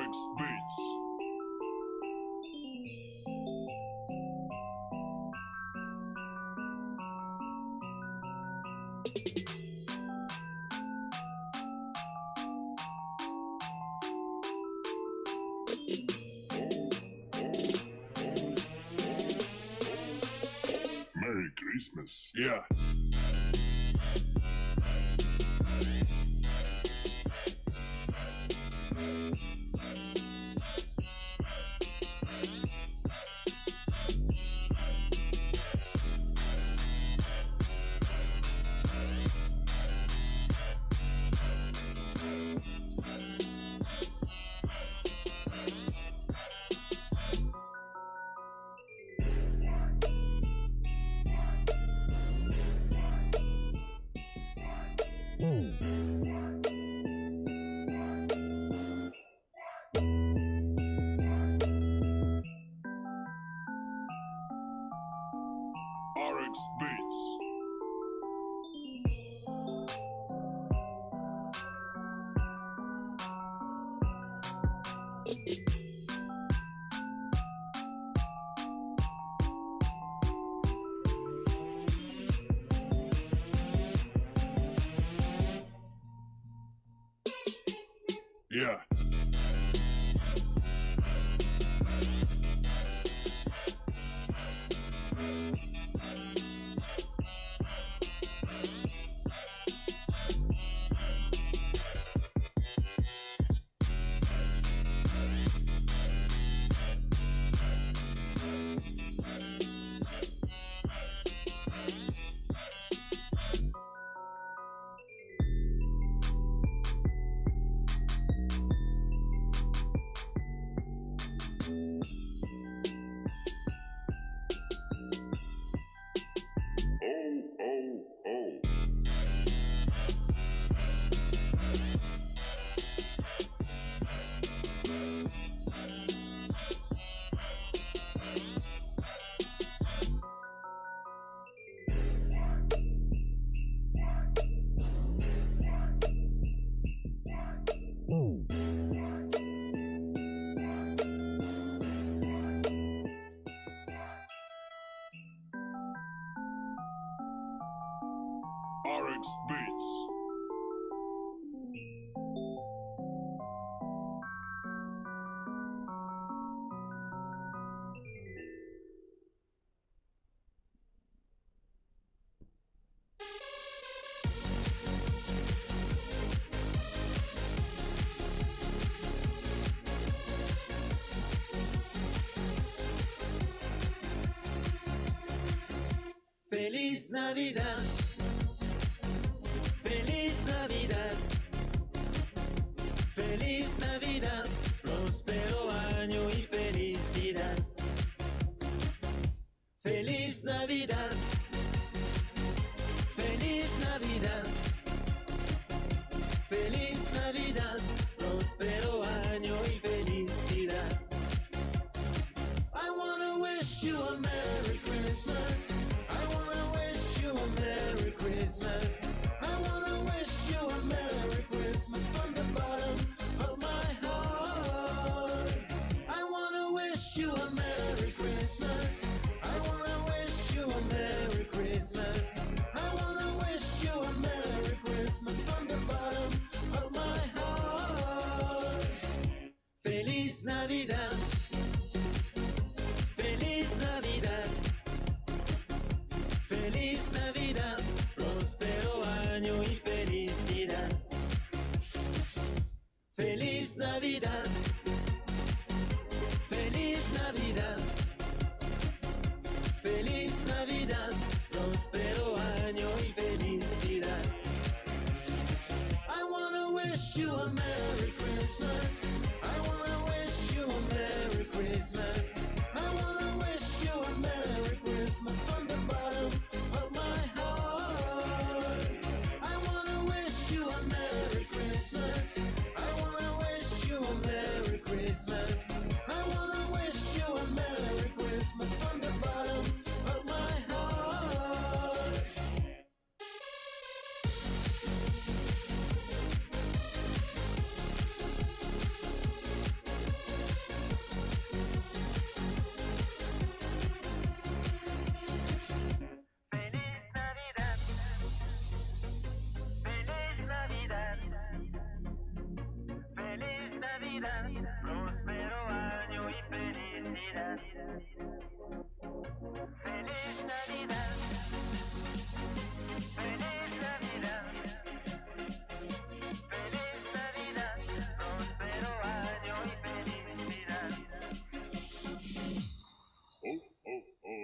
RX Beats. Merry Christmas. Yeah. RX Beats. Yeah. Oh. RX Beats. Feliz Navidad, feliz Navidad, feliz Navidad, próspero año y felicidad. Feliz Navidad, feliz Navidad, feliz Navidad, próspero año y felicidad. I wanna wish you a Merry Christmas. I wanna wish you a Merry Christmas. I wanna wish you a Merry Christmas from the bottom of my heart. I wanna wish you a Merry Christmas. I wanna wish you a Merry Christmas. I wanna wish you a Merry Christmas from the bottom of my heart. Feliz Navidad. Feliz Navidad. Feliz Navidad, próspero año y felicidad. Feliz Navidad, feliz Navidad, feliz Navidad, próspero año y felicidad. I wanna wish you a Merry Christmas. I wanna wish you a Merry Christmas. I wanna wish you a Merry Christmas from the bottom of my heart. I wanna wish you a Merry Christmas. I wanna wish you a Merry Navidad, próspero año y felicidad. Feliz Navidad. Feliz Navidad. Feliz Navidad, próspero año y felicidad. Oh, oh, oh.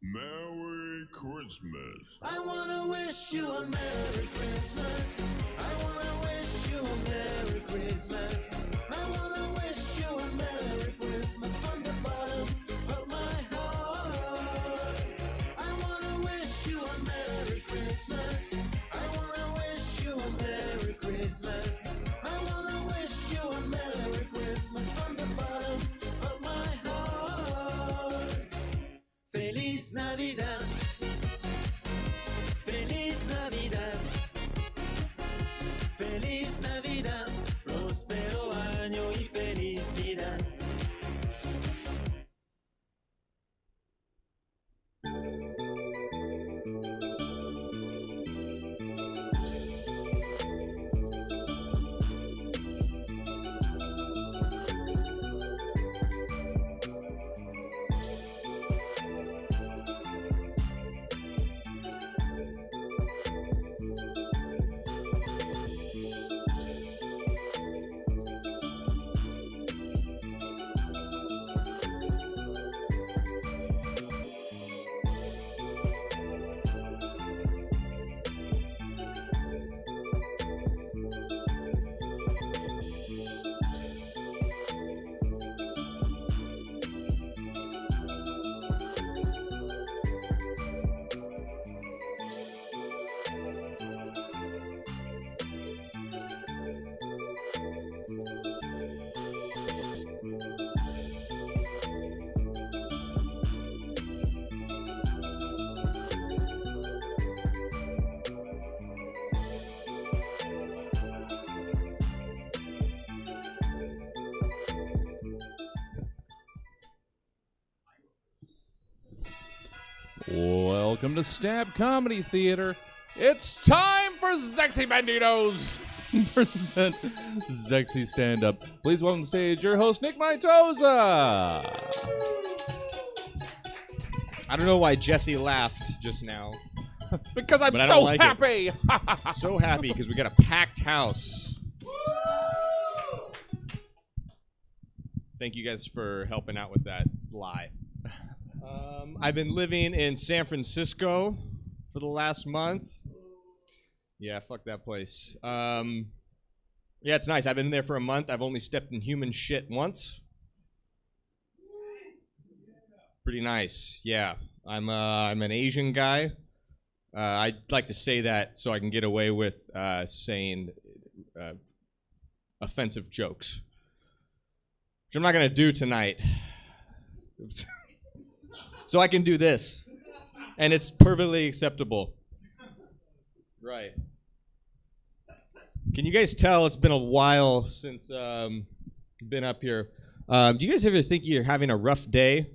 Merry Christmas. I wanna wish you a Merry Christmas. I wanna wish you a Merry Christmas. I wanna wish you a Merry Christmas from the bottom of my heart. I wanna wish you a Merry Christmas. I wanna wish you a Merry Christmas. I wanna wish you a Merry Christmas from the bottom of my heart. Feliz Navidad. Feliz Navidad. Feliz Navidad. Próspero año y felicidad. Welcome to Stab Comedy Theater. It's time for Zexy Banditoz. Present Zexy Stand-Up. Please welcome to the stage your host, Nick Maitoza. I don't know why Jesse laughed just now. Because I'm But I don't so like it. happy. So happy because we got a packed house. Thank you guys for helping out with that lie. I've been living in San Francisco for the last month. Yeah, fuck that place. Yeah, it's nice. I've been there for a month. I've only stepped in human shit once. Pretty nice. Yeah, I'm an Asian guy. I'd like to say that so I can get away with saying offensive jokes, which I'm not gonna do tonight. Oops. So I can do this, and it's perfectly acceptable. Right. Can you guys tell it's been a while since been up here? Do you guys ever think you're having a rough day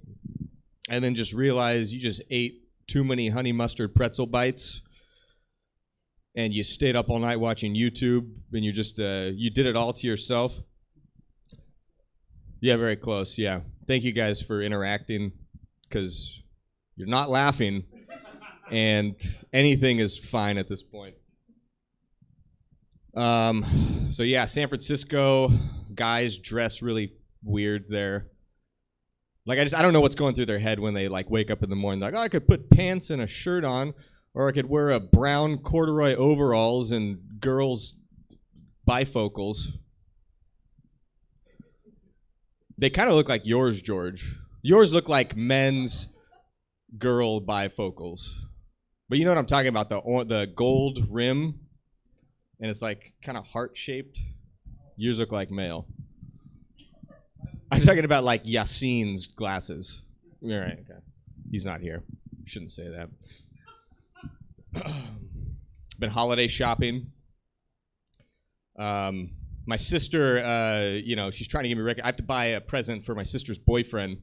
and then just realize you just ate too many honey mustard pretzel bites and you stayed up all night watching YouTube and you just you did it all to yourself? Yeah, very close. Yeah. Thank you guys for interacting, because you're not laughing, and anything is fine at this point. So yeah, San Francisco guys dress really weird there. Like I don't know what's going through their head when they like wake up in the morning. Like, oh, I could put pants and a shirt on, or I could wear a brown corduroy overalls and girls bifocals. They kind of look like yours, George. Yours look like men's girl bifocals. But you know what I'm talking about, the gold rim, and it's like kind of heart-shaped. Yours look like male. I'm talking about like Yassine's glasses. All right, okay. He's not here. Shouldn't say that. Been holiday shopping. My sister, she's trying to give me I have to buy a present for my sister's boyfriend.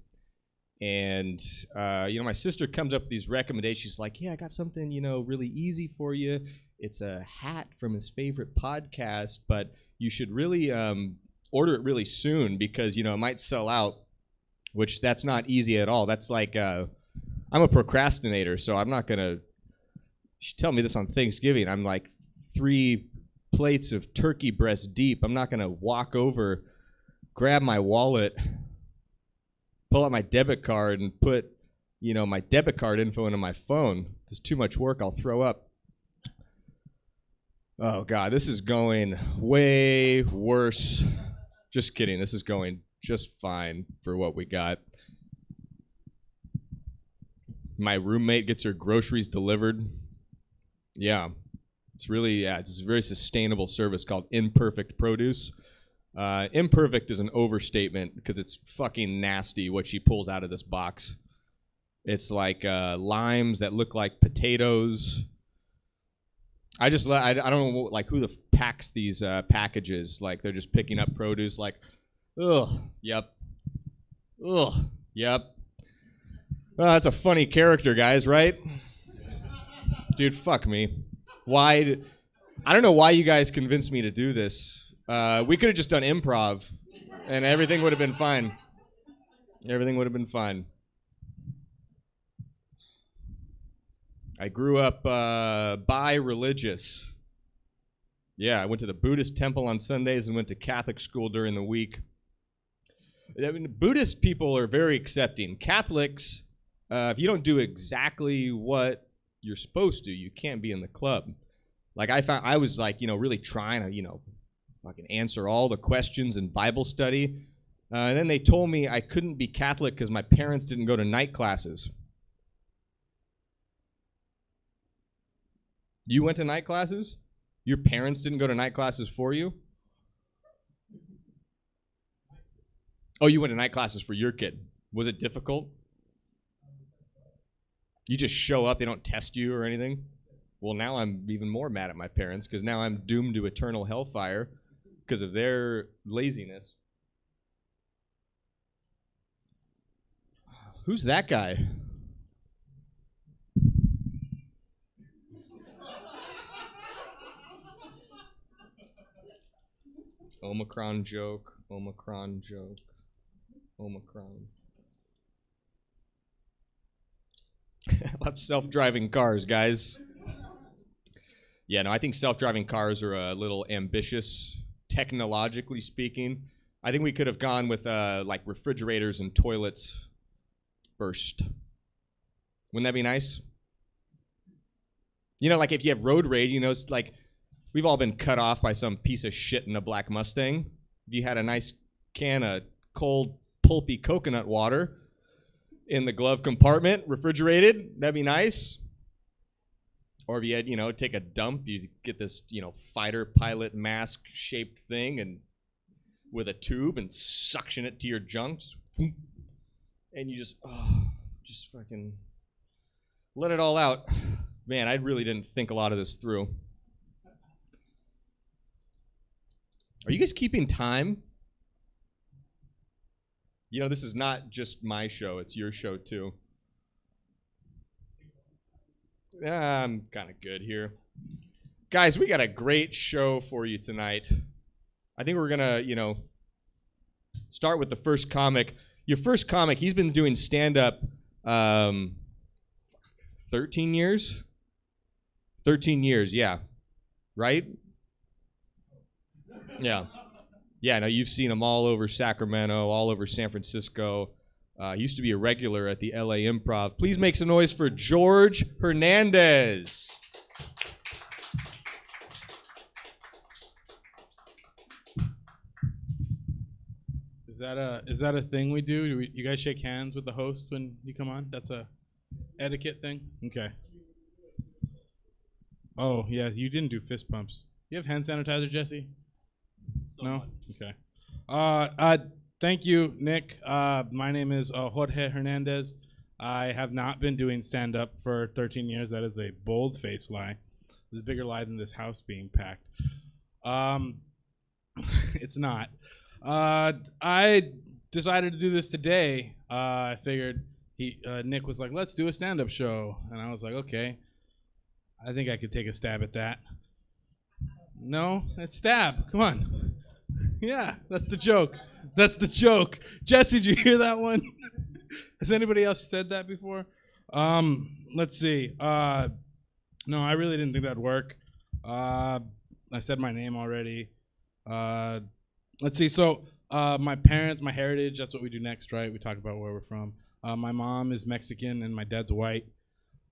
And, my sister comes up with these recommendations. She's like, yeah, I got something, really easy for you. It's a hat from his favorite podcast, but you should really order it really soon because, it might sell out, which that's not easy at all. That's like, I'm a procrastinator, so I'm not going to, you should tell me this on Thanksgiving. I'm like 3 plates of turkey breast deep. I'm not going to walk over, grab my wallet, pull out my debit card and put, my debit card info into my phone. It's too much work. I'll throw up. Oh, God, this is going way worse. Just kidding. This is going just fine for what we got. My roommate gets her groceries delivered. Yeah. It's a very sustainable service called Imperfect Produce. Imperfect is an overstatement because it's fucking nasty what she pulls out of this box. It's like limes that look like potatoes. I don't know like who packs these packages. Like they're just picking up produce. Like, ugh, yep. Well, that's a funny character, guys, right? Dude, fuck me. I don't know why you guys convinced me to do this. We could have just done improv, and everything would have been fine. Everything would have been fine. I grew up bi-religious. Yeah, I went to the Buddhist temple on Sundays and went to Catholic school during the week. I mean, Buddhist people are very accepting. Catholics, if you don't do exactly what you're supposed to, you can't be in the club. Like I was like, really trying to, fucking answer all the questions in Bible study. And then they told me I couldn't be Catholic because my parents didn't go to night classes. You went to night classes? Your parents didn't go to night classes for you? Oh, you went to night classes for your kid. Was it difficult? You just show up, they don't test you or anything? Well, now I'm even more mad at my parents because now I'm doomed to eternal hellfire because of their laziness. Who's that guy? Omicron joke. About self-driving cars, guys. Yeah, no, I think self-driving cars are a little ambitious, technologically speaking. I think we could have gone with like refrigerators and toilets first. Wouldn't that be nice? Like if you have road rage, it's like we've all been cut off by some piece of shit in a black Mustang. If you had a nice can of cold, pulpy coconut water in the glove compartment, refrigerated, that'd be nice. Or if you had, take a dump, you get this, fighter pilot mask shaped thing and with a tube and suction it to your junks. And you just fucking let it all out. Man, I really didn't think a lot of this through. Are you guys keeping time? This is not just my show, it's your show too. I'm kind of good here. Guys, we got a great show for you tonight. I think we're going to, start with the first comic. Your first comic, he's been doing stand-up 13 years? 13 years, yeah. Right? Yeah. Yeah, no, you've seen him all over Sacramento, all over San Francisco. He used to be a regular at the LA Improv. Please make some noise for George Hernandez. Is that a thing we do? You guys shake hands with the host when you come on? That's a etiquette thing? Okay. Oh, yeah, you didn't do fist pumps. You have hand sanitizer, Jesse? No? Okay. Thank you, Nick. My name is Jorge Hernandez. I have not been doing stand-up for 13 years. That is a bold-faced lie. It's a bigger lie than this house being packed. It's not. I decided to do this today. I figured Nick was like, let's do a stand-up show. And I was like, okay. I think I could take a stab at that. No? It's stab. Come on. Yeah, that's the joke. That's the joke. Jesse, did you hear that one? Has anybody else said that before? Let's see. No, I really didn't think that'd work. I said my name already. Let's see. So, my parents, my heritage, that's what we do next, right? We talk about where we're from. My mom is Mexican and my dad's white.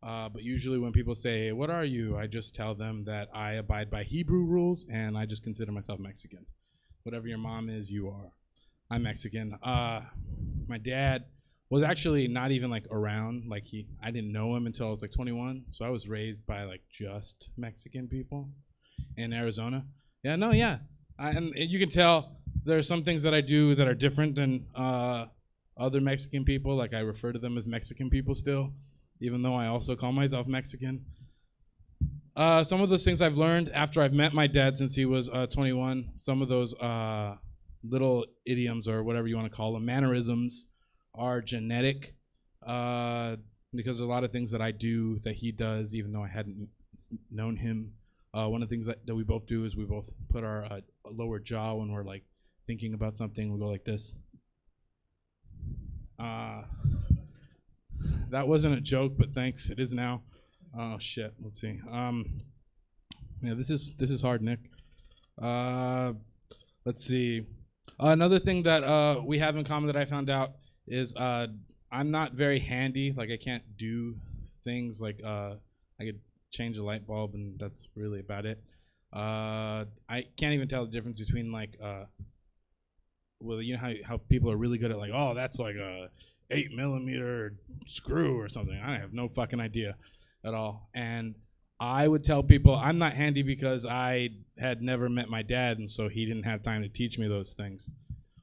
But usually when people say, "What are you?" I just tell them that I abide by Hebrew rules and I just consider myself Mexican. Whatever your mom is, you are. I'm Mexican. My dad was actually not even like around. Like I didn't know him until I was like 21. So I was raised by like just Mexican people in Arizona. Yeah, no, yeah. And you can tell there are some things that I do that are different than other Mexican people. Like I refer to them as Mexican people still, even though I also call myself Mexican. Some of those things I've learned after I've met my dad since he was 21, some of those little idioms or whatever you want to call them, mannerisms, are genetic because a lot of things that I do that he does, even though I hadn't known him. One of the things that we both do is we both put our lower jaw when we're like thinking about something. We go like this. That wasn't a joke, but thanks. It is now. Oh shit. Let's see. Yeah, this is hard, Nick. Let's see. Another thing that we have in common that I found out is I'm not very handy. Like I can't do things like I could change a light bulb and that's really about it. I can't even tell the difference between like well, you know how people are really good at like, oh, that's like a 8mm screw or something. I have no fucking idea at all. And I would tell people I'm not handy because I had never met my dad, and so he didn't have time to teach me those things.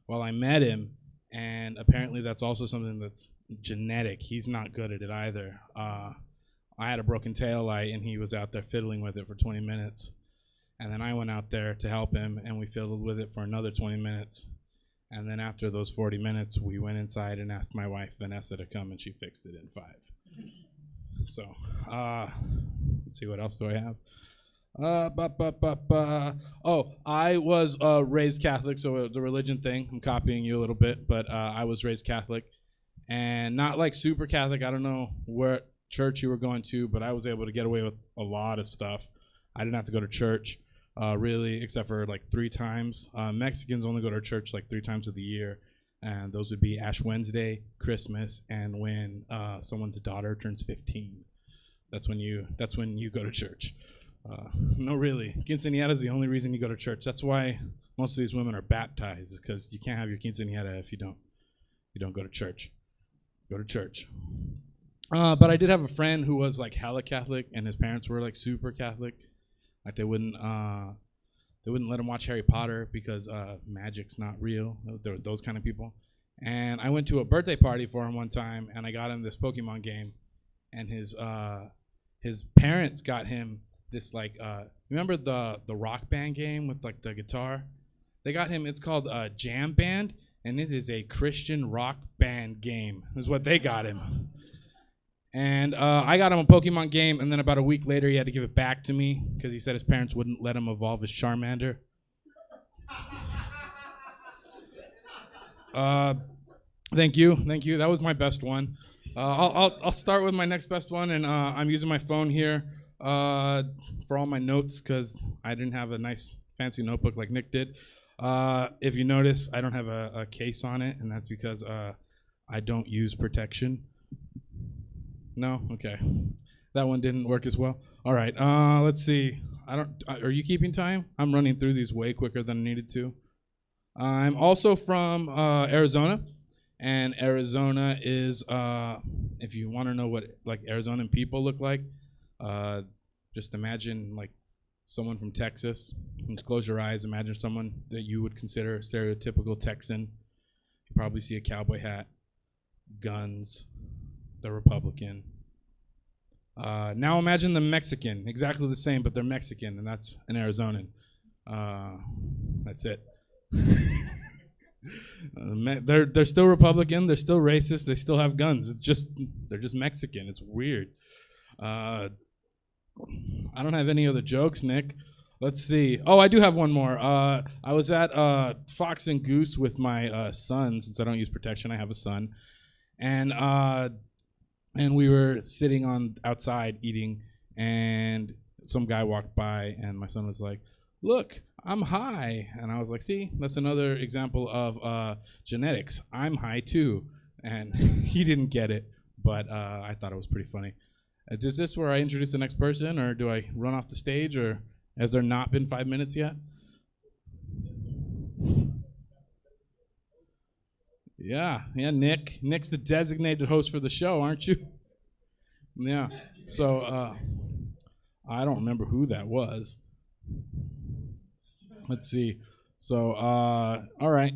Well, I met him, and apparently that's also something that's genetic. He's not good at it either. I had a broken tail light, and he was out there fiddling with it for 20 minutes. And then I went out there to help him, and we fiddled with it for another 20 minutes. And then after those 40 minutes, we went inside and asked my wife, Vanessa, to come, and she fixed it in 5. So, let's see, what else do I have? Oh, I was raised Catholic, so the religion thing, I'm copying you a little bit, but I was raised Catholic. And not like super Catholic. I don't know what church you were going to, but I was able to get away with a lot of stuff. I didn't have to go to church. Really, except for like 3 times. Mexicans only go to church like 3 times of the year, and those would be Ash Wednesday, Christmas, and when someone's daughter turns 15. That's when you go to church. No, really, quinceañera is the only reason you go to church. That's why most of these women are baptized, is because you can't have your quinceañera if you don't go to church. Go to church. But I did have a friend who was like hella Catholic, and his parents were like super Catholic. Like they wouldn't let him watch Harry Potter because magic's not real. They're those kind of people. And I went to a birthday party for him one time, and I got him this Pokemon game, and his parents got him this like remember the Rock Band game with like the guitar? They got him. It's called Jam Band, and it is a Christian rock band game. Is what they got him. And I got him a Pokemon game, and then about a week later, he had to give it back to me because he said his parents wouldn't let him evolve his Charmander. Thank you. That was my best one. I'll start with my next best one, and I'm using my phone here for all my notes because I didn't have a nice fancy notebook like Nick did. If you notice, I don't have a case on it, and that's because I don't use protection. No? Okay. That one didn't work as well. All right. Let's see. Are you keeping time? I'm running through these way quicker than I needed to. I'm also from Arizona, and Arizona is, if you want to know what like Arizonan people look like, just imagine like someone from Texas. Just close your eyes. Imagine someone that you would consider stereotypical Texan. You probably see a cowboy hat, guns. The Republican. Now imagine the Mexican, exactly the same, but they're Mexican, and that's an Arizonan. That's it. They're still Republican. They're still racist. They still have guns. They're just Mexican. It's weird. I don't have any other jokes, Nick. Let's see. Oh, I do have one more. I was at Fox and Goose with my son. Since I don't use protection, I have a son, and we were sitting on outside eating, and some guy walked by, and my son was like, "Look, I'm high," and I was like, "See, that's another example of genetics. I'm high too," and he didn't get it, but I thought it was pretty funny. Is this where I introduce the next person, or do I run off the stage, or has there not been 5 minutes yet? Yeah, Nick. Nick's the designated host for the show, aren't you? Yeah. So I don't remember who that was. Let's see. So all right.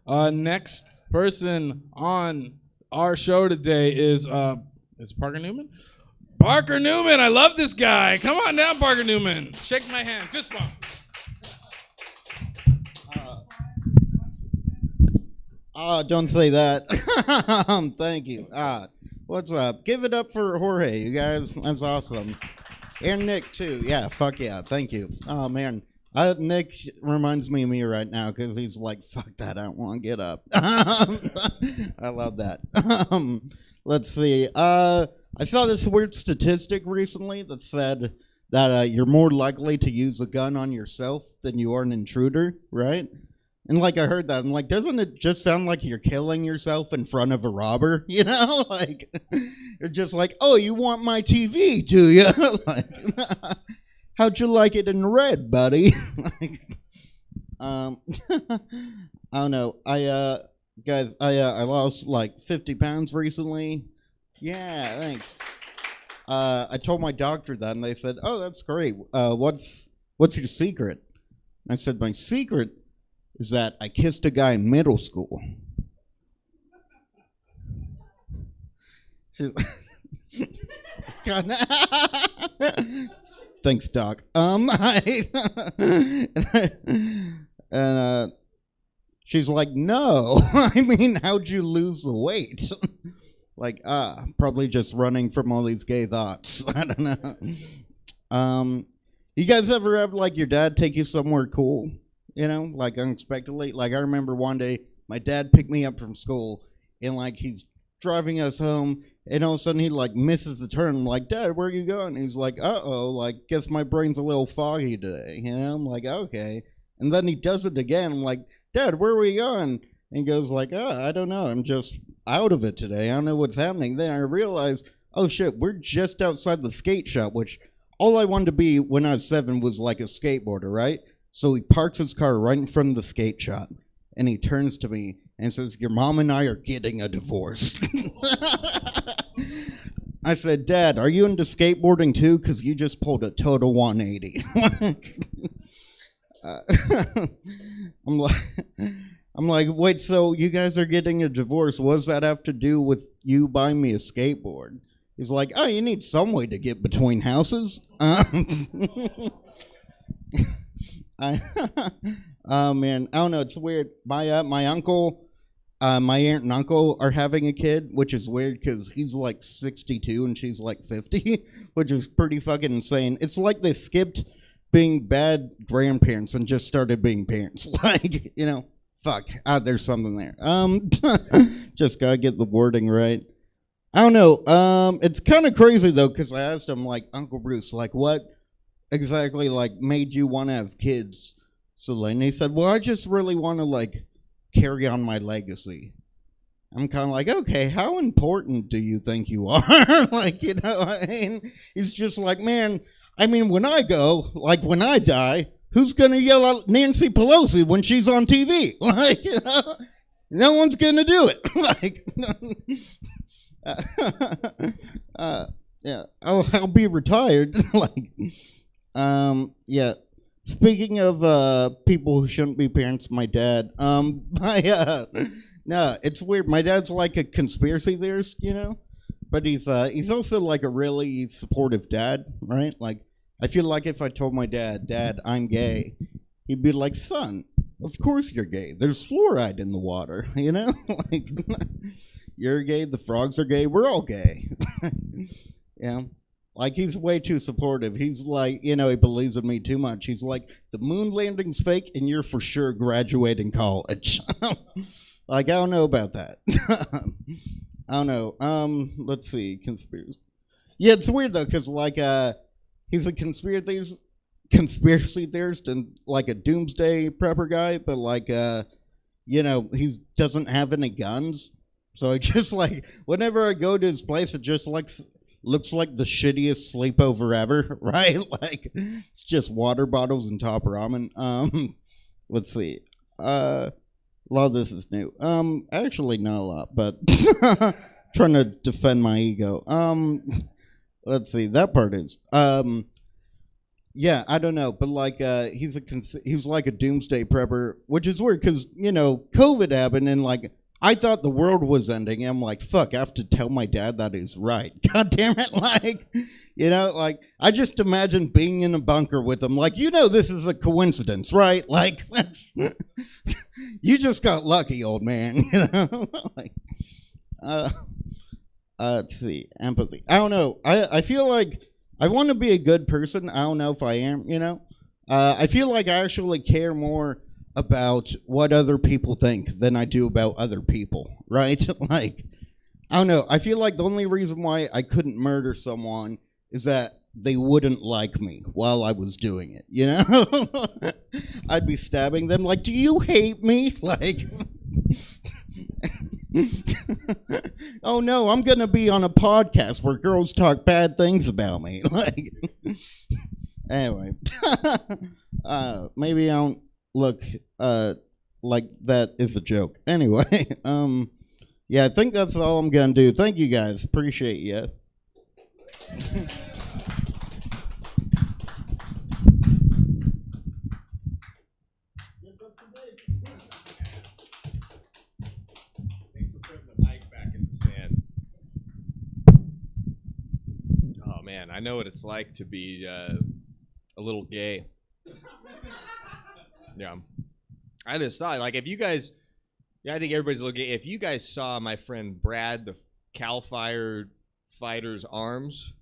Next person on our show today is Parker Newman. Parker Newman, I love this guy. Come on down, Parker Newman. Shake my hand. Fist bump. Don't say that. Thank you. What's up? Give it up for Jorge, you guys. That's awesome. And Nick, too. Yeah, fuck yeah. Thank you. Oh, man. Nick reminds me of me right now because he's like, fuck that. I don't want to get up. I love that. Let's see. I saw this weird statistic recently that said that you're more likely to use a gun on yourself than you are an intruder, right? And like I heard that, I'm like, doesn't it just sound like you're killing yourself in front of a robber? You know, like you're just like, oh, you want my TV, do you? Like, how'd you like it in red, buddy? Like, I don't know. Guys, I lost like 50 pounds recently. Yeah, thanks. I told my doctor that, and they said, "Oh, that's great. What's your secret?" I said, "My secret is that I kissed a guy in middle school." God, thanks, Doc. And she's like, "No, I mean, how'd you lose the weight?" Like, probably just running from all these gay thoughts. I don't know. You guys ever have, like, your dad take you somewhere cool? You know, like, unexpectedly? Like, I remember one day, my dad picked me up from school, and, like, he's driving us home, and all of a sudden he, like, misses the turn. I'm like, "Dad, where are you going?" And he's like, "Uh-oh, like, guess my brain's a little foggy today." You know? I'm like, "Okay." And then he does it again. I'm like, "Dad, where are we going?" And he goes like, "I don't know. I'm just out of it today. I don't know what's happening." Then I realized, oh shit, we're just outside the skate shop, which all I wanted to be when I was 7 was like a skateboarder, right? So he parks his car right in front of the skate shop, and he turns to me and says, "Your mom and I are getting a divorce." I said, "Dad, are you into skateboarding too? Because you just pulled a total 180. I'm like, "Wait, so you guys are getting a divorce? What does that have to do with you buying me a skateboard?" He's like, "Oh, you need some way to get between houses." Oh, man, I don't know. It's weird. My uncle, my aunt and uncle are having a kid, which is weird because he's like 62 and she's like 50, which is pretty fucking insane. It's like they skipped being bad grandparents and just started being parents. Like, you know. Fuck, there's something there. Just gotta get the wording right. I don't know. It's kind of crazy though, because I asked him, like, "Uncle Bruce, like, what exactly, like, made you want to have kids?" So then he said, "Well, I just really want to, like, carry on my legacy." I'm kind of like, okay, how important do you think you are? Like, you know, I mean, he's just like, man, I mean, when I go, like, when I die, who's going to yell at Nancy Pelosi when she's on TV? Like, you know, no one's going to do it. Like, yeah, I'll be retired. Like, yeah. Speaking of people who shouldn't be parents, my dad. No, it's weird. My dad's like a conspiracy theorist, you know, but he's also like a really supportive dad, right? Like, I feel like if I told my dad, "Dad, I'm gay," he'd be like, "Son, of course you're gay. There's fluoride in the water," you know? Like, you're gay, the frogs are gay, we're all gay. Yeah. Like, he's way too supportive. He's like, he believes in me too much. He's like, the moon landing's fake and you're for sure graduating college. Like, I don't know about that. I don't know. Let's see. Conspiracy. Yeah, it's weird though, because like, he's a conspiracy theorist and like a doomsday prepper guy, but like, he doesn't have any guns. So I just like, whenever I go to his place, it just looks like the shittiest sleepover ever, right? Like, it's just water bottles and top ramen. Let's see. A lot of this is new. Actually not a lot, but trying to defend my ego. Let's see. That part is. Yeah, I don't know, but like, he's like a doomsday prepper, which is weird because COVID happened and like, I thought the world was ending. And I'm like, fuck, I have to tell my dad that he's right. God damn it. Like, like, I just imagine being in a bunker with him. Like, this is a coincidence, right? Like, that's, you just got lucky, old man. Like, let's see, empathy. I don't know. I feel like I want to be a good person. I don't know if I am, I feel like I actually care more about what other people think than I do about other people, right? Like, I don't know. I feel like the only reason why I couldn't murder someone is that they wouldn't like me while I was doing it, I'd be stabbing them like, do you hate me? Like, oh no, I'm going to be on a podcast where girls talk bad things about me. Like, anyway, maybe I don't look like that is a joke. Anyway, yeah, I think that's all I'm gonna do. Thank you guys, appreciate you. Thanks for putting the mic back in the stand. Oh man, I know what it's like to be a little gay. Yeah. I just thought, like, if you guys, I think everybody's a little gay. If you guys saw my friend Brad, the Cal Fire fighter's arms,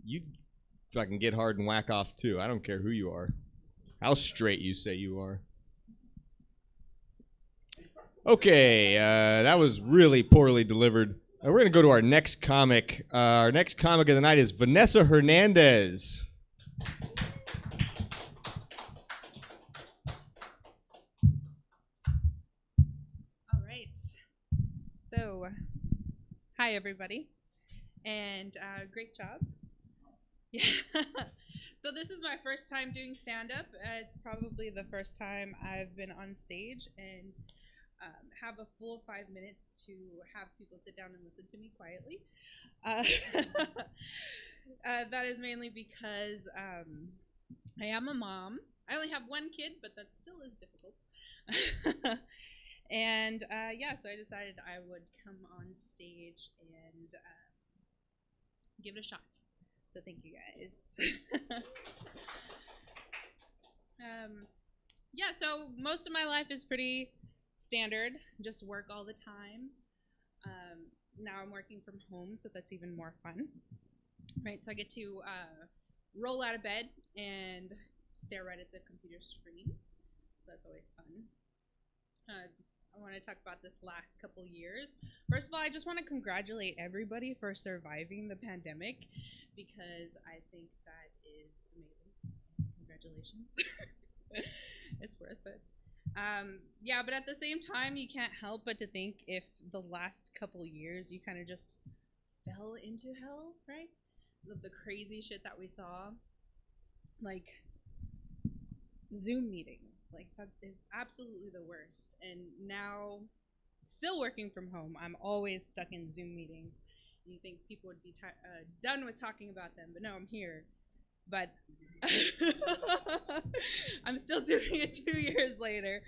you'd fucking get hard and whack off too. I don't care who you are. How straight you say you are. Okay, that was really poorly delivered. We're going to go to our next comic. Our next comic of the night is Vanessa Hernandez. So, hi everybody, and great job. Yeah. So this is my first time doing stand-up. It's probably the first time I've been on stage and have a full 5 minutes to have people sit down and listen to me quietly. That is mainly because I am a mom. I only have one kid, but that still is difficult. And yeah, so I decided I would come on stage and give it a shot. So thank you guys. Yeah, so most of my life is pretty standard, just work all the time. Now I'm working from home, so that's even more fun. Right, so I get to roll out of bed and stare right at the computer screen. So that's always fun. I want to talk about this last couple years. First of all, I just want to congratulate everybody for surviving the pandemic because I think that is amazing. Congratulations. It's worth it. Yeah, but at the same time, you can't help but to think if the last couple years you kind of just fell into hell, right? The crazy shit that we saw, like Zoom meetings. Like, that is absolutely the worst. And now, still working from home, I'm always stuck in Zoom meetings. You think people would be done with talking about them, but no, I'm here. But I'm still doing it 2 years later.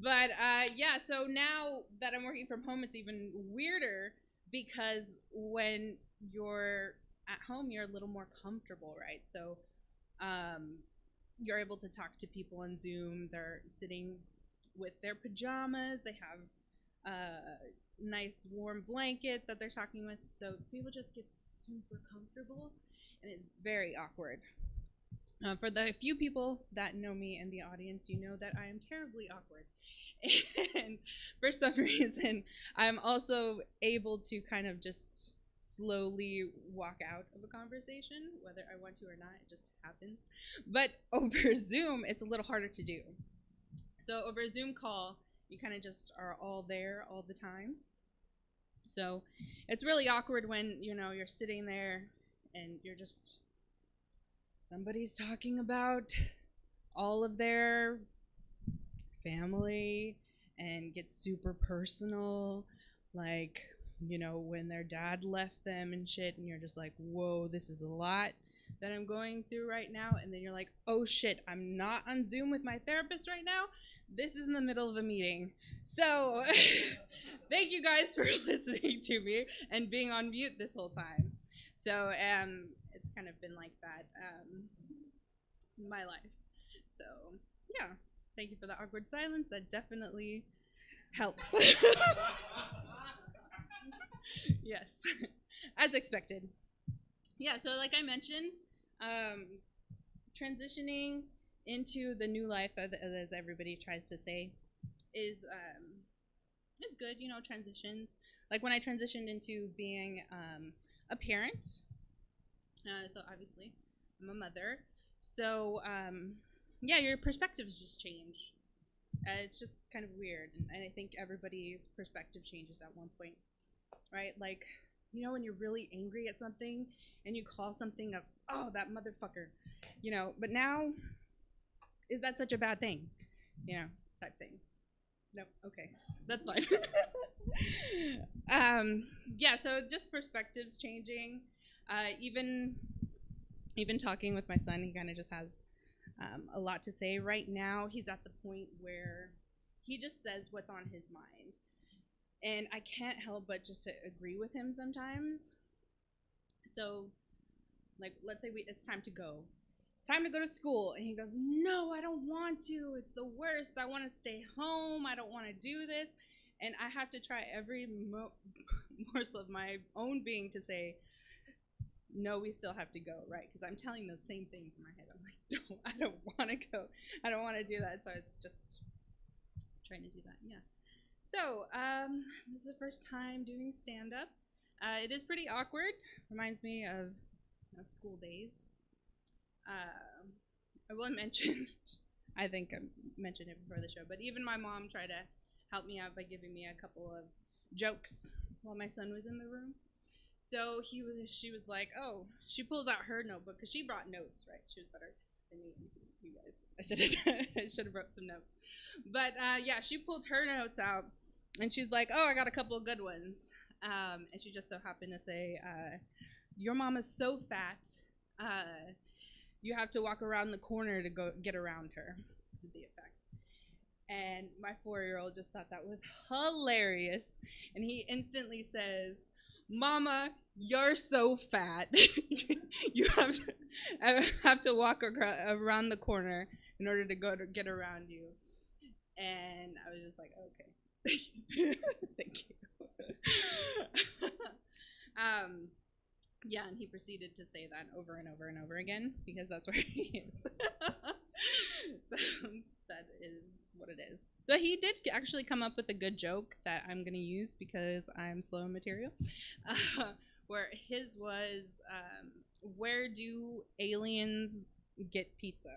But yeah, so now that I'm working from home, it's even weirder because when you're at home, you're a little more comfortable, right? So you're able to talk to people on Zoom. They're sitting with their pajamas. They have nice warm blanket that they're talking with. So people just get super comfortable, and it's very awkward. For the few people that know me in the audience, you know that I am terribly awkward. And for some reason, I'm also able to kind of just slowly walk out of a conversation, whether I want to or not, it just happens. But over Zoom, it's a little harder to do. So over a Zoom call, you kind of just are all there all the time. So it's really awkward when, you know, you're sitting there and you're just, somebody's talking about all of their family and gets super personal, like, you know, when their dad left them and shit, and you're just like, whoa, this is a lot that I'm going through right now. And then you're like, oh shit, I'm not on Zoom with my therapist right now. This is in the middle of a meeting. So thank you guys for listening to me and being on mute this whole time. So it's kind of been like that in my life. So yeah, thank you for the awkward silence. That definitely helps. Yes, as expected. Yeah, so like I mentioned, transitioning into the new life, as everybody tries to say, is good, you know, transitions. Like when I transitioned into being a parent, so obviously I'm a mother, so yeah, your perspectives just change. It's just kind of weird, and I think everybody's perspective changes at one point, right? Like, you know, when you're really angry at something and you call something a, oh, that motherfucker, you know, but now, is that such a bad thing? You know, type thing. No, okay, that's fine. Yeah, so just perspectives changing. Even talking with my son, he kind of just has a lot to say. Right now, he's at the point where he just says what's on his mind. And I can't help but just to agree with him sometimes. So, like, let's say it's time to go. It's time to go to school. And he goes, no, I don't want to. It's the worst. I want to stay home. I don't want to do this. And I have to try every morsel of my own being to say, no, we still have to go, right? Because I'm telling those same things in my head. I'm like, no, I don't want to go. I don't want to do that. So it's just trying to do that, yeah. So, this is the first time doing stand-up. It is pretty awkward. Reminds me of school days. I will mention, I think I mentioned it before the show, but even my mom tried to help me out by giving me a couple of jokes while my son was in the room. So she was like, oh, she pulls out her notebook, because she brought notes, right? She was better than me, you guys. I should have wrote some notes. But yeah, she pulled her notes out, and she's like, oh, I got a couple of good ones. And she just so happened to say, your mom is so fat, you have to walk around the corner to go get around her, the effect. And my 4-year-old just thought that was hilarious. And he instantly says, Mama, you're so fat. You have to walk around the corner in order to get around you. And I was just like, okay. Thank you. Yeah, and he proceeded to say that over and over and over again, because that's where he is. So that is what it is. But he did actually come up with a good joke that I'm going to use because I'm slow in material. Where his was, where do aliens get pizza?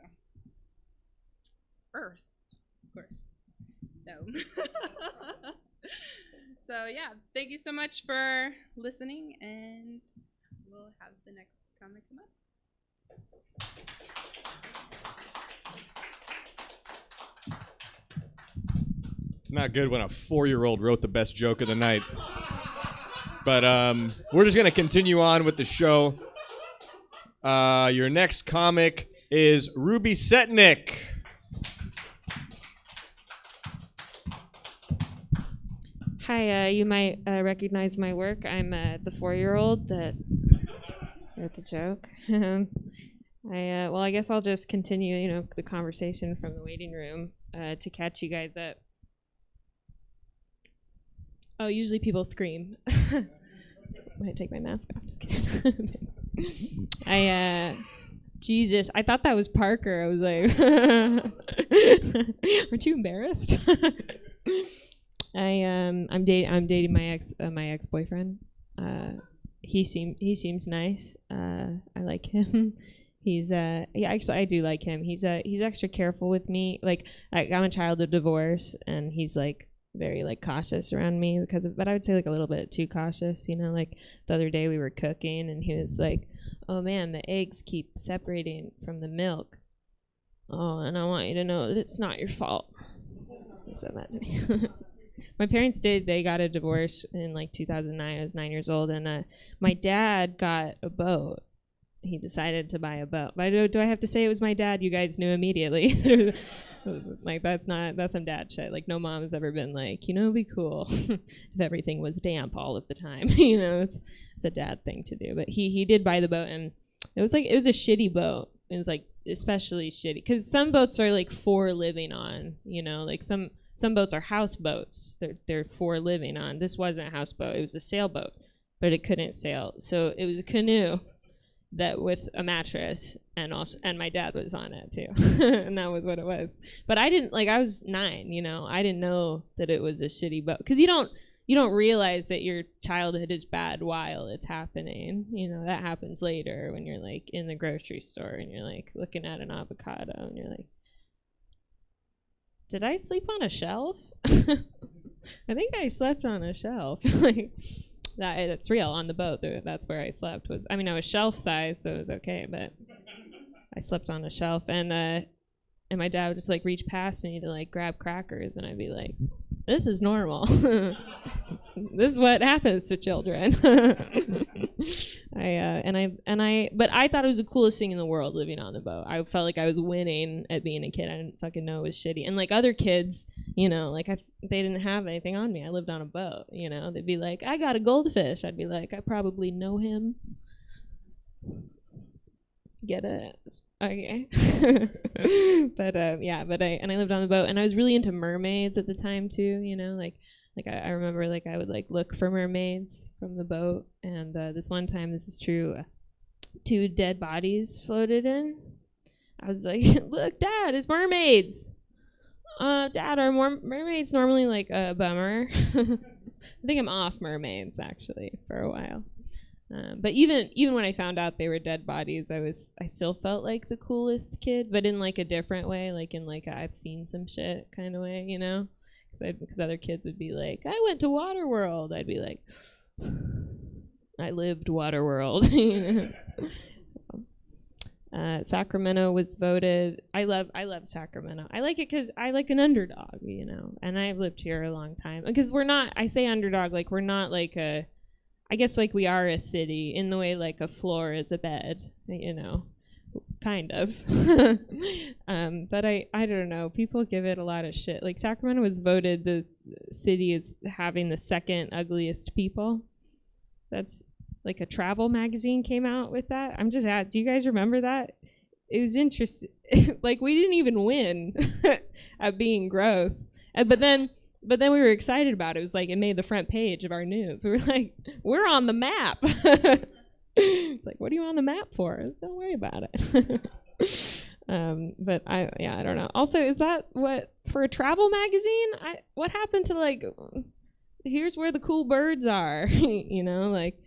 Earth, of course. So, so yeah, thank you so much for listening, and we'll have the next comic come up. It's not good when a 4-year-old wrote the best joke of the night. But we're just going to continue on with the show. Your next comic is Ruby Setnick. Hi, you might recognize my work. I'm the 4-year-old that wrote the joke. Well, I guess I'll just continue, the conversation from the waiting room to catch you guys up. Oh, usually people scream. When I take my mask off, just kidding. Jesus, I thought that was Parker. I was like, aren't you embarrassed? I'm dating my ex-boyfriend. He seems nice. I like him. Actually I do like him. He's extra careful with me. Like I'm a child of divorce, and he's like very like cautious around me but I would say like a little bit too cautious, you know. Like the other day we were cooking and he was like, oh man, the eggs keep separating from the milk. Oh, and I want you to know that it's not your fault. He said that to me. My parents they got a divorce in like 2009. I was 9 years old, and my dad got a boat. He decided to buy a boat. But do I have to say it was my dad? You guys knew immediately. Like that's some dad shit. Like no mom has ever been like, you know, it'd be cool if everything was damp all of the time. You know, it's a dad thing to do. But he did buy the boat, and it was a shitty boat. It was like especially shitty because some boats are like for living on. You know, like some boats are houseboats. They're for living on. This wasn't a houseboat. It was a sailboat, but it couldn't sail. So it was a canoe that with a mattress, and my dad was on it too. And that was what it was. But I didn't, like, I was 9, you know, I didn't know that it was a shitty boat, because you don't realize that your childhood is bad while it's happening. You know, that happens later when you're like in the grocery store and you're like looking at an avocado and you're like, did I sleep on a shelf? I think I slept on a shelf. Like, it's real. On the boat, that's where I slept. I was shelf size, so it was okay, but I slept on a shelf, and my dad would just like reach past me to like grab crackers, and I'd be like, this is normal. This is what happens to children. But I thought it was the coolest thing in the world living on the boat. I felt like I was winning at being a kid. I didn't fucking know it was shitty. And like other kids, you know, like they didn't have anything on me. I lived on a boat, you know. They'd be like, I got a goldfish. I'd be like, I probably know him. Get it? Okay. But I lived on the boat, and I was really into mermaids at the time too, you know, like I remember like I would like look for mermaids from the boat, and this one time, this is true, 2 dead bodies floated in. I was like, look, Dad, it's mermaids. Dad, are mermaids normally like a bummer? I think I'm off mermaids actually for a while. But even when I found out they were dead bodies, I still felt like the coolest kid, but in like a different way, like in like a I've seen some shit kind of way, you know? Because other kids would be like, I went to Waterworld. I'd be like, I lived Waterworld. You know? Sacramento was voted. I love Sacramento. I like it because I like an underdog, you know. And I've lived here a long time. Because we're not. I say underdog like we're not like a. I guess like we are a city in the way like a floor is a bed, you know, kind of. But I don't know. People give it a lot of shit. Like Sacramento was voted the city as having the 2nd ugliest people. That's like a travel magazine came out with that. I'm just do you guys remember that? It was interesting. Like we didn't even win at being gross. But then we were excited about it. It was like it made the front page of our news. We were like, we're on the map. It's like, what are you on the map for? Don't worry about it. But I don't know. Also, is that what for a travel magazine? What happened to like, here's where the cool birds are, you know, like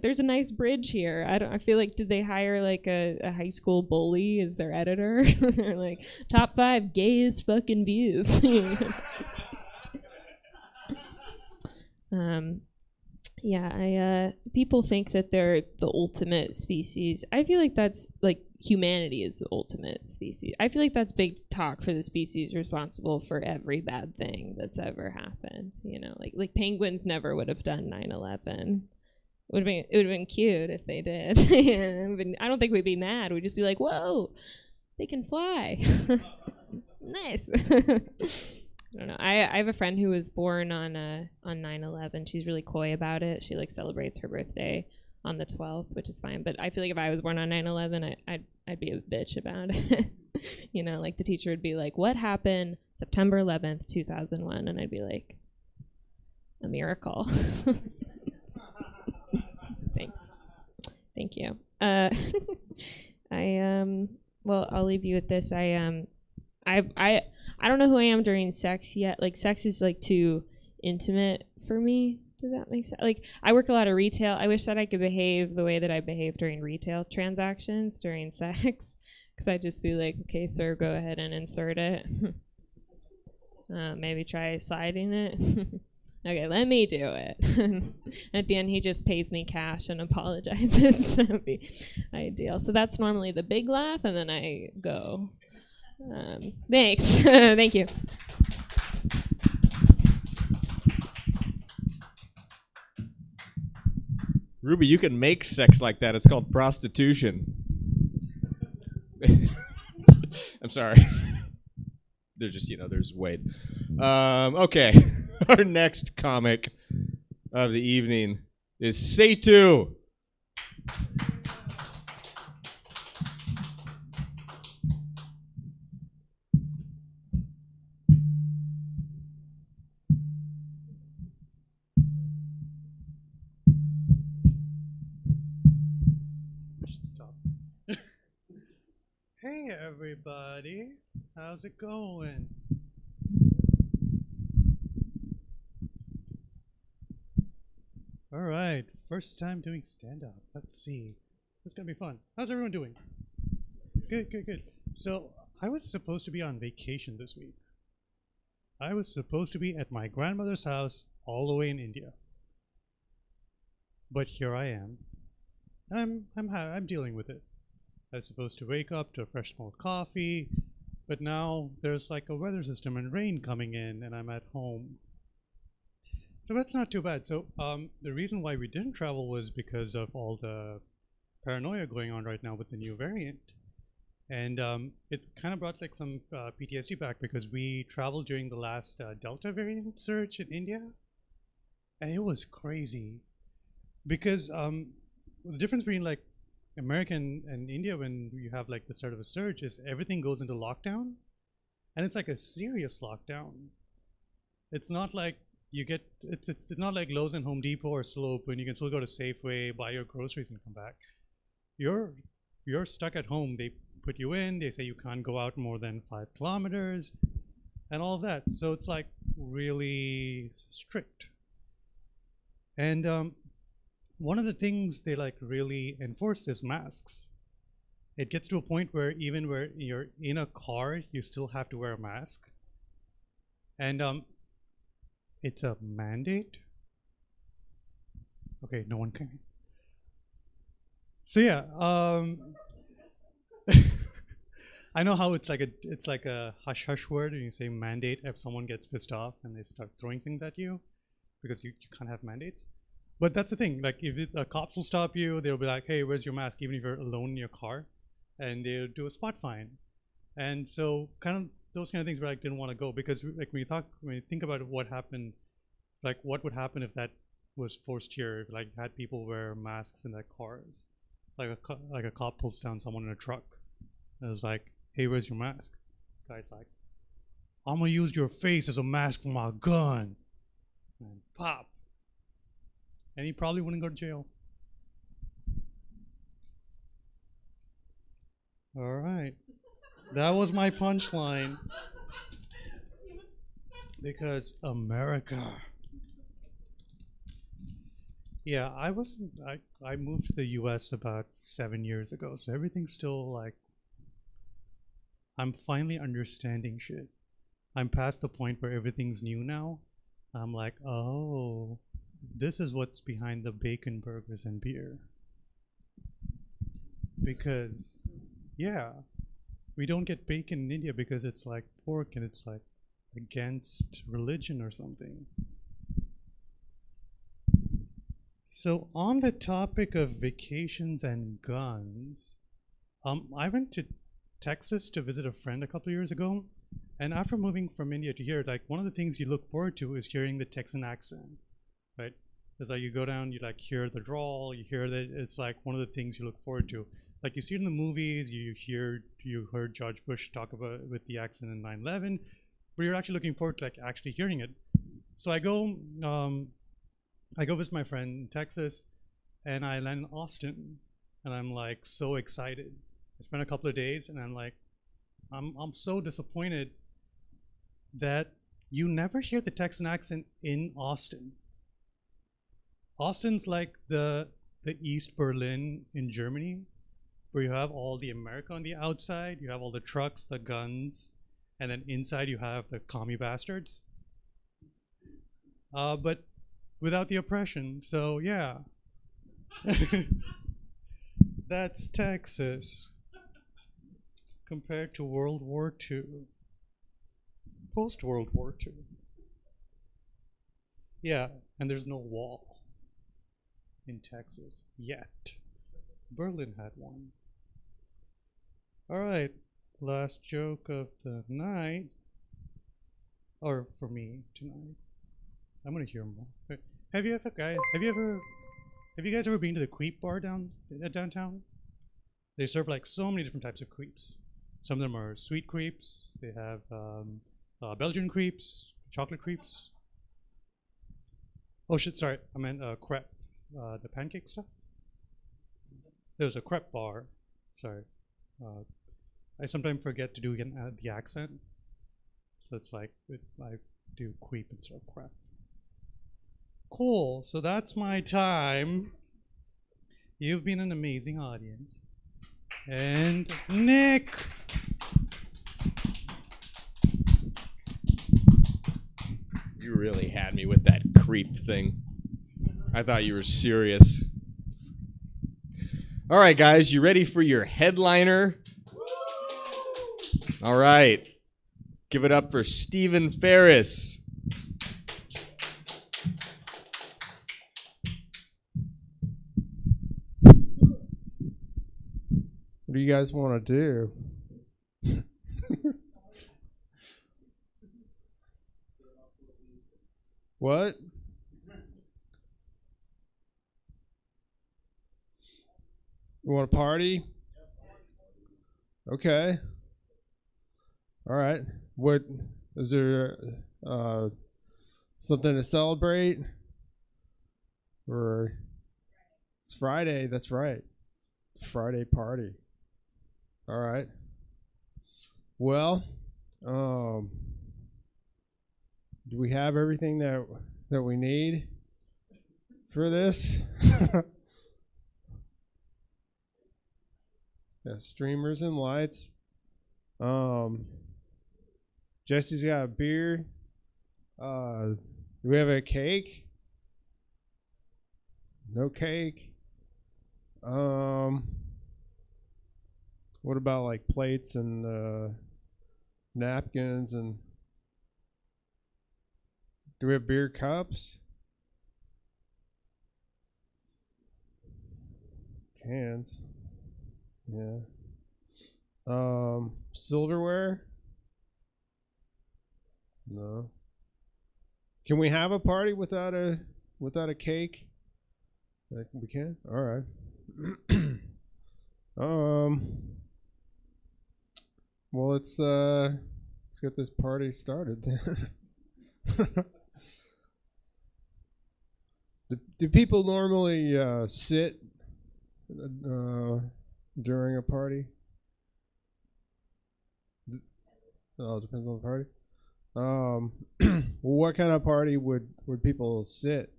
there's a nice bridge here. I feel like, did they hire like a high school bully as their editor? They're like, top 5 gayest fucking views. People think that they're the ultimate species. I feel like that's like humanity is the ultimate species. I feel like that's big talk for the species responsible for every bad thing that's ever happened. You know, like penguins never would have done 9/11. It would have been cute if they did. I don't think we'd be mad. We'd just be like, whoa, they can fly. Nice. I don't know. I have a friend who was born on 9/11. She's really coy about it. She like celebrates her birthday on the 12th, which is fine. But I feel like if I was born on 9/11, I'd be a bitch about it. You know, like the teacher would be like, "What happened September 11th, 2001?" And I'd be like, a miracle. Thank you. Well, I'll leave you with this. I don't know who I am during sex yet. Like, sex is like too intimate for me. Does that make sense? Like, I work a lot of retail. I wish that I could behave the way that I behave during retail transactions during sex, because I'd just be like, okay, sir, go ahead and insert it. Maybe try sliding it. Okay, let me do it. And at the end, he just pays me cash and apologizes. That'd be ideal. So that's normally the big laugh, and then I go. Thanks. Thank you. Ruby, you can make sex like that. It's called prostitution. I'm sorry. There's just, there's Wade. Okay. Our next comic of the evening is Seitu. Hey everybody, how's it going? All right, first time doing stand-up. Let's see. It's gonna be fun. How's everyone doing? Good, good, good. So I was supposed to be on vacation this week. I was supposed to be at my grandmother's house all the way in India. But here I am. I'm dealing with it. I was supposed to wake up to a fresh small coffee, but now there's like a weather system and rain coming in, and I'm at home. So that's not too bad. So the reason why we didn't travel was because of all the paranoia going on right now with the new variant. And it kind of brought like some PTSD back, because we traveled during the last Delta variant surge in India. And it was crazy. Because the difference between like America and India, when you have like the start of a surge, is everything goes into lockdown. And it's like a serious lockdown. It's not like you get, it's not like Lowe's and Home Depot or Slope when you can still go to Safeway, buy your groceries and come back. You're stuck at home. They put you in, they say you can't go out more than 5 kilometers and all of that. So it's like really strict. And one of the things they like really enforce is masks. It gets to a point where even where you're in a car, you still have to wear a mask. And it's a mandate. Okay, no one can. So yeah, I know how it's like a hush hush word when you say mandate if someone gets pissed off and they start throwing things at you, because you can't have mandates. But that's the thing, like if the cops will stop you, they'll be like, hey, where's your mask, even if you're alone in your car, and they'll do a spot fine. And so kind of those kind of things where I didn't want to go, because like when you think about what happened, like what would happen if that was forced here, if like had people wear masks in their cars, like a cop pulls down someone in a truck and is like, hey, where's your mask? Guy's like, I'm gonna use your face as a mask for my gun. And pop. And he probably wouldn't go to jail. All right. That was my punchline. Because America. Yeah, I moved to the US about 7 years ago, so everything's still like, I'm finally understanding shit. I'm past the point where everything's new now. I'm like, oh, this is what's behind the bacon burgers and beer. Because, yeah, we don't get bacon in India because it's like pork and it's like against religion or something. So on the topic of vacations and guns, I went to Texas to visit a friend a couple of years ago. And after moving from India to here, like one of the things you look forward to is hearing the Texan accent, right? It's like you go down, you like hear the drawl, you hear that it's like one of the things you look forward to. Like you see it in the movies, you heard George Bush talk about with the accent in 9/11, but you're actually looking forward to like actually hearing it. So I go visit my friend in Texas, and I land in Austin, and I'm like so excited. I spent a couple of days, and I'm like, I'm so disappointed that you never hear the Texan accent in Austin. Austin's like the East Berlin in Germany, where you have all the America on the outside, you have all the trucks, the guns, and then inside you have the commie bastards. But without the oppression, so yeah. That's Texas compared to World War II. Post-World War II. Yeah, and there's no wall in Texas yet. Berlin had one. All right, last joke of the night, or for me tonight. I'm gonna hear more. Have you guys ever been to the creep bar downtown? They serve like so many different types of creeps. Some of them are sweet creeps. They have Belgian creeps, chocolate creeps. Oh shit, sorry, I meant crepe, the pancake stuff. There's a crepe bar. Sorry, I sometimes forget to do the accent, so it's like I do creep instead of crepe. Cool. So that's my time. You've been an amazing audience, and Nick. You really had me with that creep thing. I thought you were serious. All right, guys, you ready for your headliner? All right. Give it up for Stephen Ferris. What do you guys want to do? What? You want to party? Okay. All right. What is there? Something to celebrate? Or it's Friday? That's right. Friday party. All right. Well, do we have everything that we need for this? Yeah, streamers and lights. Jesse's got a beer. Do we have a cake? No cake. What about like plates and napkins, and do we have beer cups? Cans. Yeah. Silverware? No. Can we have a party without a cake? We can? All right. Well, let's get this party started then. Do people normally sit during a party? Oh, it depends on the party. What kind of party would people sit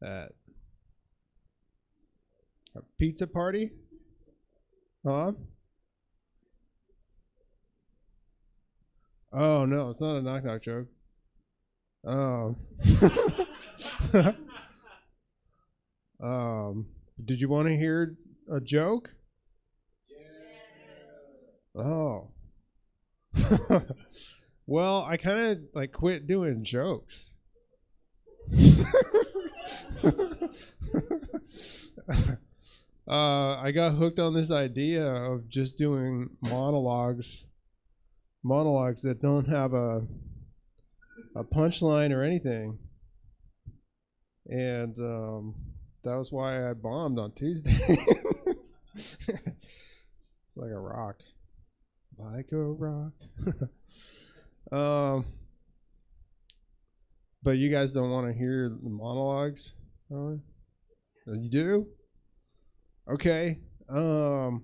at? A pizza party? Huh? Oh no, it's not a knock knock joke. Oh. Did you want to hear a joke? Yeah. Oh. Well, I kind of like quit doing jokes. I got hooked on this idea of just doing monologues that don't have a punchline or anything, and that was why I bombed on Tuesday. It's like a rock, like a rock. But you guys don't want to hear the monologues? You do? Okay. Well,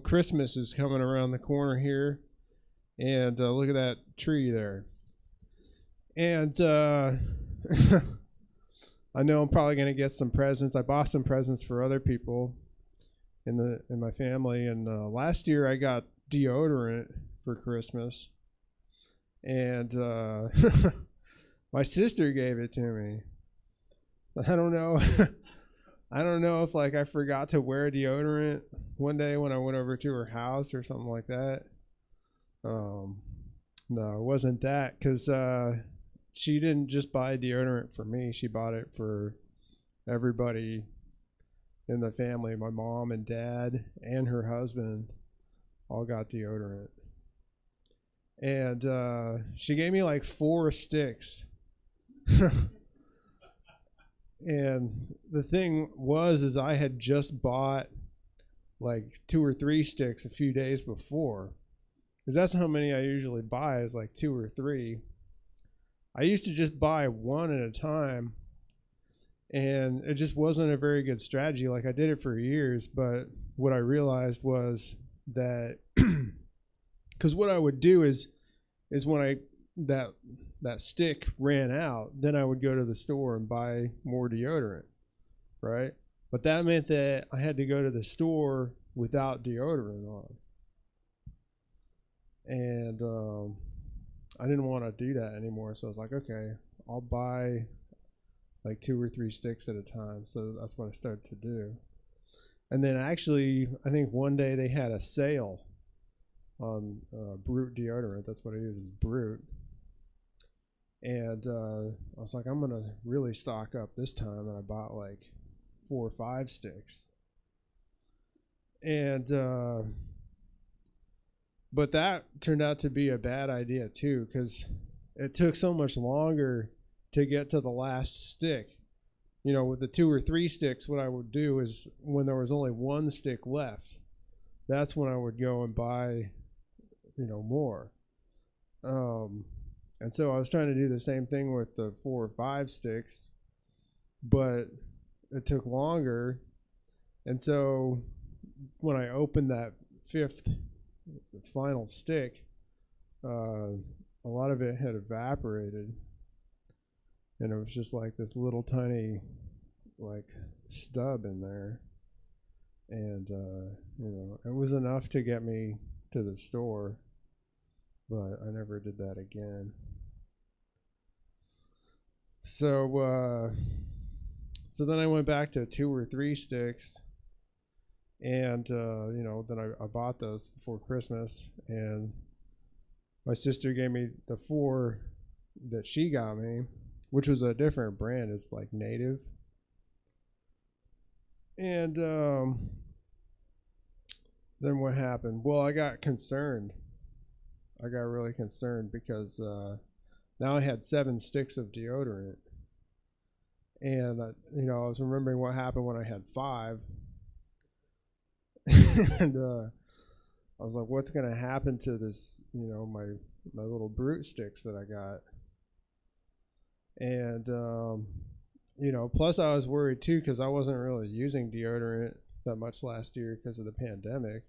Christmas is coming around the corner here, and look at that tree there. And I know I'm probably gonna get some presents. I bought some presents for other people in my family, and last year I got deodorant for Christmas, and my sister gave it to me. I don't know. I don't know if like I forgot to wear deodorant one day when I went over to her house or something like that. No, it wasn't that, because she didn't just buy deodorant for me. She bought it for everybody in the family. My mom and dad and her husband all got deodorant. And she gave me like 4 sticks. And the thing is I had just bought like 2 or 3 sticks a few days before, because that's how many I usually buy, is like 2 or 3. I used to just buy 1 at a time, and it just wasn't a very good strategy. Like, I did it for years, but what I realized was that because what I would do is when that stick ran out, then I would go to the store and buy more deodorant, right? But that meant that I had to go to the store without deodorant on. And I didn't want to do that anymore, so I was like, okay, I'll buy like 2 or 3 sticks at a time. So that's what I started to do. And then actually, I think one day they had a sale on Brute deodorant. That's what I use, is Brute. And I was like, I'm going to really stock up this time. And I bought like 4 or 5 sticks. And but that turned out to be a bad idea too, because it took so much longer to get to the last stick. You know, with the 2 or 3 sticks, what I would do is when there was only 1 stick left, that's when I would go and buy, more. And so I was trying to do the same thing with the 4 or 5 sticks, but it took longer. And so when I opened that 5th final stick, a lot of it had evaporated, and it was just like this little tiny like stub in there. And it was enough to get me to the store, but I never did that again. So then I went back to 2 or 3 sticks, and then I bought those before Christmas, and my sister gave me the 4 that she got me, which was a different brand. It's like Native. And then what happened? Well, I got concerned. I got really concerned because now I had 7 sticks of deodorant. And, I was remembering what happened when I had 5. And I was like, what's going to happen to this, my little Brute sticks that I got? And, plus I was worried too, because I wasn't really using deodorant that much last year because of the pandemic.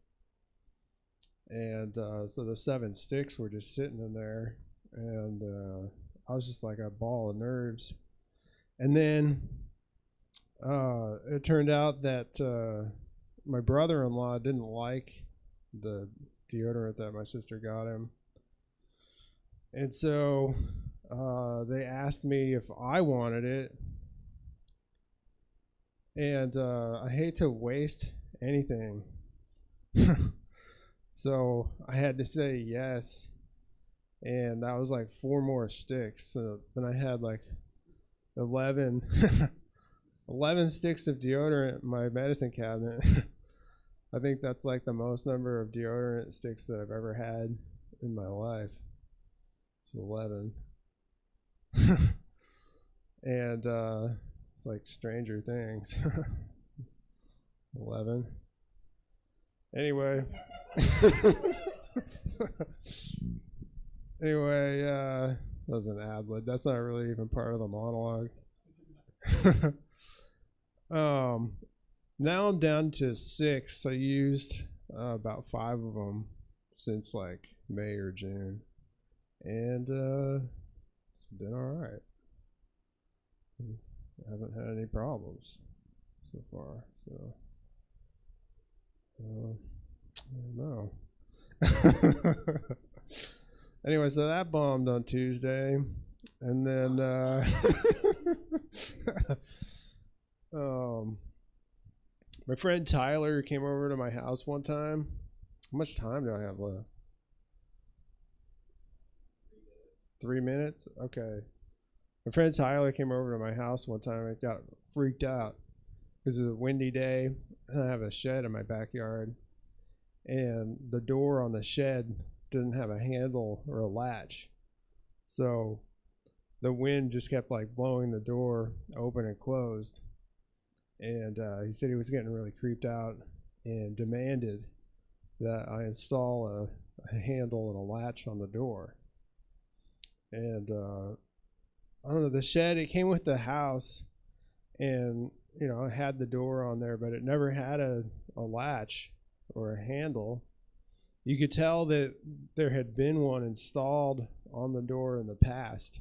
And so the 7 sticks were just sitting in there, and I was just like a ball of nerves. And then it turned out that my brother-in-law didn't like the deodorant that my sister got him. And so they asked me if I wanted it. And I hate to waste anything. So I had to say yes. And that was like 4 more sticks. So then I had like 11 sticks of deodorant in my medicine cabinet. I think that's like the most number of deodorant sticks that I've ever had in my life. It's 11. And it's like Stranger Things. 11. Anyway. Anyway, that was an ad-lib. That's not really even part of the monologue. Now I'm down to 6. I used about 5 of them since like May or June, and it's been all right. I haven't had any problems so far, so I don't know. Anyway, so that bombed on Tuesday, and then my friend Tyler came over to my house one time. How much time do I have left? 3 minutes? Okay. My friend Tyler came over to my house one time and got freaked out because it was a windy day, and I have a shed in my backyard, and the door on the shed didn't have a handle or a latch, so the wind just kept like blowing the door open and closed, and he said he was getting really creeped out and demanded that I install a handle and a latch on the door. And I don't know, the shed, it came with the house, and you know, it had the door on there, but it never had a latch or a handle. You could tell that there had been one installed on the door in the past,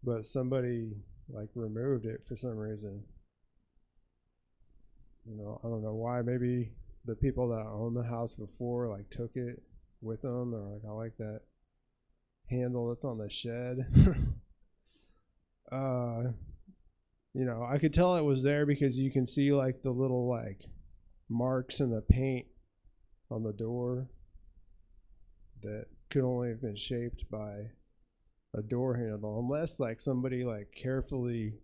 but somebody like removed it for some reason. You know, I don't know why. Maybe the people that owned the house before like took it with them, or like, I like that handle that's on the shed. You know, I could tell it was there because you can see like the little like marks in the paint on the door that could only have been shaped by a door handle, unless like somebody like carefully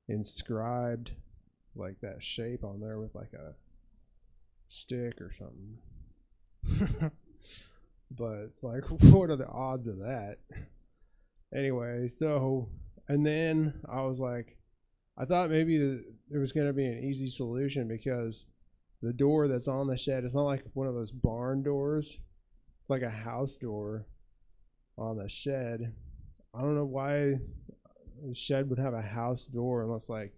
inscribed like that shape on there with like a stick or something. But it's like, what are the odds of that? Anyway, so, and then I was like, I thought maybe there was going to be an easy solution, because the door that's on the shed, it's not like one of those barn doors. It's like a house door on the shed. I don't know why the shed would have a house door, unless like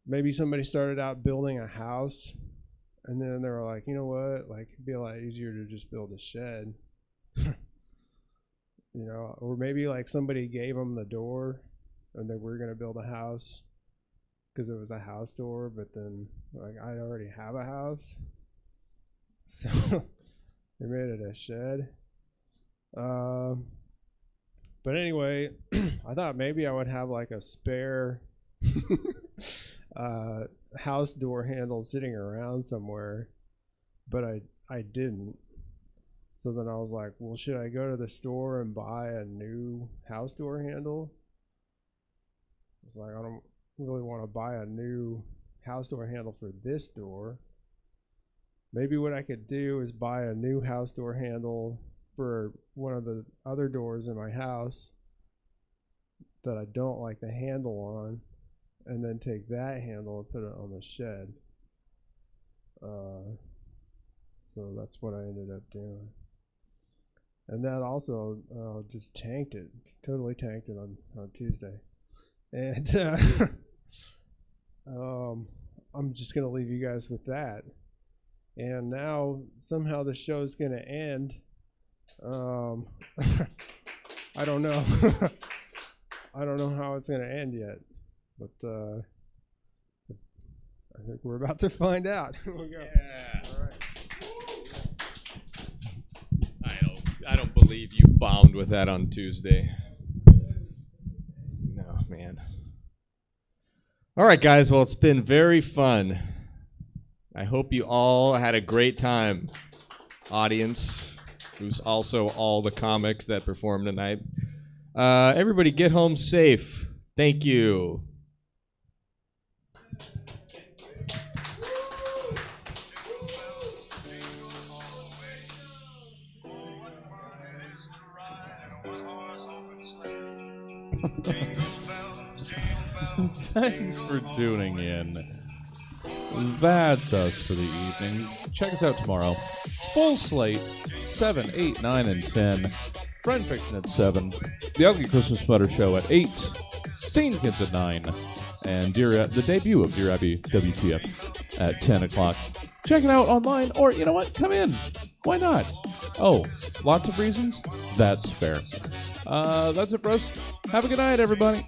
maybe somebody started out building a house, and then they were like, you know what, like it'd be a lot easier to just build a shed. You know, or maybe like somebody gave them the door and they were going to build a house because it was a house door, but then like I already have a house, so they made it a shed. But anyway, I thought maybe I would have like a spare house door handle sitting around somewhere, but I didn't. So then I was like, well, should I go to the store and buy a new house door handle? It's like, I don't really want to buy a new house door handle for this door. Maybe what I could do is buy a new house door handle for one of the other doors in my house that I don't like the handle on, and then take that handle and put it on the shed. So that's what I ended up doing. And that also just tanked it, totally tanked it on Tuesday. And I'm just going to leave you guys with that. And now somehow the show's going to end. I don't know. I don't know how it's going to end yet. But I think we're about to find out. Here we go. Yeah. All right. I don't believe you bombed with that on Tuesday. No, man. All right, guys. Well, it's been very fun. I hope you all had a great time. Audience, who's also all the comics that performed tonight. Everybody get home safe. Thank you. Thanks for tuning in. That's us for the evening. Check us out tomorrow. Full slate, 7, 8, 9, and 10. Friend Fiction at 7, The Ugly Christmas Sweater Show at 8, Scene Kids at 9, and the debut of Dear Abby WTF at 10 o'clock. Check it out online, or you know what? Come in. Why not? Oh, lots of reasons? That's fair. That's it for us. Have a good night, everybody.